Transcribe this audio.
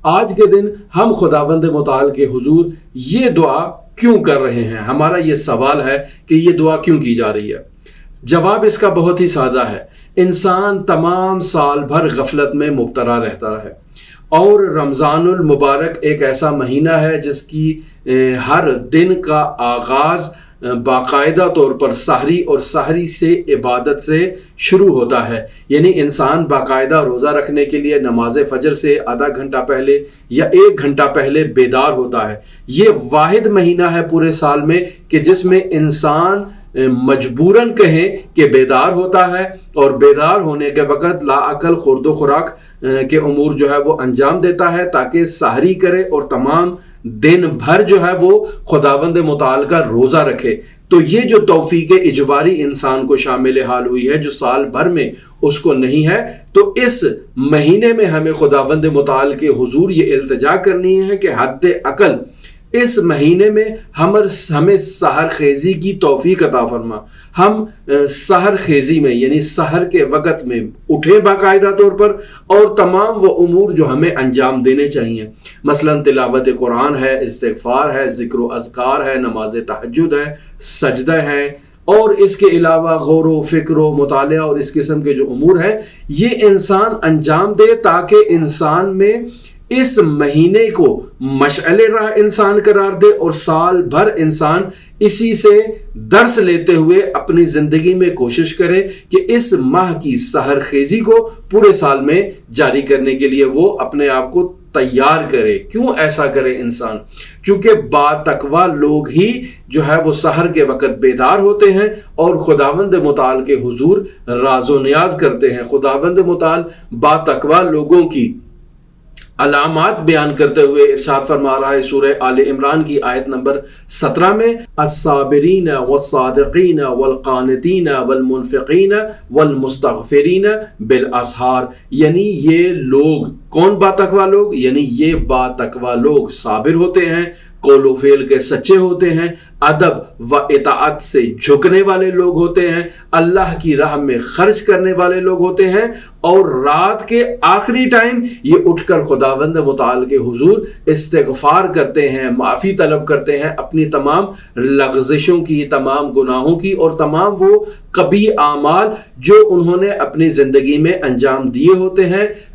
آج کے دن ہم خداوند متعال کے حضور یہ دعا کیوں کر رہے ہیں؟ ہمارا یہ سوال ہے کہ یہ دعا کیوں کی جا رہی ہے؟ جواب اس کا بہت ہی سادہ ہے۔ انسان تمام سال بھر غفلت میں مبتلا رہتا ہے، اور رمضان المبارک ایک ایسا مہینہ ہے جس کی ہر دن کا آغاز باقاعدہ طور پر سحری اور سحری سے عبادت سے شروع ہوتا ہے۔ یعنی انسان باقاعدہ روزہ رکھنے کے لیے نماز فجر سے آدھا گھنٹہ پہلے یا 1 گھنٹہ پہلے بیدار ہوتا ہے۔ یہ واحد مہینہ ہے پورے سال میں کہ جس میں انسان مجبوراً کہیں کہ بیدار ہوتا ہے، اور بیدار ہونے کے وقت لا عقل خورد و خوراک کے امور جو ہے وہ انجام دیتا ہے تاکہ سحری کرے اور تمام دن بھر جو ہے وہ خداوند متعال کا روزہ رکھے۔ تو یہ جو توفیق اجباری انسان کو شامل حال ہوئی ہے جو سال بھر میں اس کو نہیں ہے، تو اس مہینے میں ہمیں خداوند متعال کے حضور یہ التجا کرنی ہے کہ حد عقل اس مہینے میں ہمیں سحر خیزی کی توفیق عطا فرما۔ ہم سحر خیزی میں یعنی سحر کے وقت میں اٹھیں باقاعدہ طور پر، اور تمام وہ امور جو ہمیں انجام دینے چاہیے، مثلا تلاوت قرآن ہے، استغفار ہے، ذکر و اذکار ہے، نماز تہجد ہے، سجدہ ہے، اور اس کے علاوہ غور و فکر و مطالعہ اور اس قسم کے جو امور ہیں یہ انسان انجام دے تاکہ انسان میں اس مہینے کو مشعل راہ انسان قرار دے، اور سال بھر انسان اسی سے درس لیتے ہوئے اپنی زندگی میں کوشش کرے کہ اس ماہ کی سحر خیزی کو پورے سال میں جاری کرنے کے لیے وہ اپنے آپ کو تیار کرے۔ کیوں ایسا کرے انسان؟ کیونکہ با تقوی لوگ ہی جو ہے وہ سحر کے وقت بیدار ہوتے ہیں اور خداوند متعال کے حضور راز و نیاز کرتے ہیں۔ خداوند متعال با تقوی لوگوں کی علامات بیان کرتے ہوئے ارشاد فرما رہا ہے سورہ آل عمران کی آیت نمبر 17 میں، الصابرین والصادقین والقانتین والمنفقین والمستغفرین بالاسحار، یعنی یہ لوگ کون با تقوی لوگ؟ یعنی یہ با تقوی لوگ صابر ہوتے ہیں، قول و فعل کے سچے ہوتے ہیں، ادب و اطاعت سے جھکنے والے لوگ ہوتے ہیں، اللہ کی راہ میں خرچ کرنے والے لوگ ہوتے ہیں، اور رات کے آخری ٹائم یہ اٹھ کر خداوند متعال کے حضور استغفار کرتے ہیں، معافی طلب کرتے ہیں اپنی تمام لغزشوں کی، تمام گناہوں کی، اور تمام وہ قبیح اعمال جو انہوں نے اپنی زندگی میں انجام دیے ہوتے ہیں،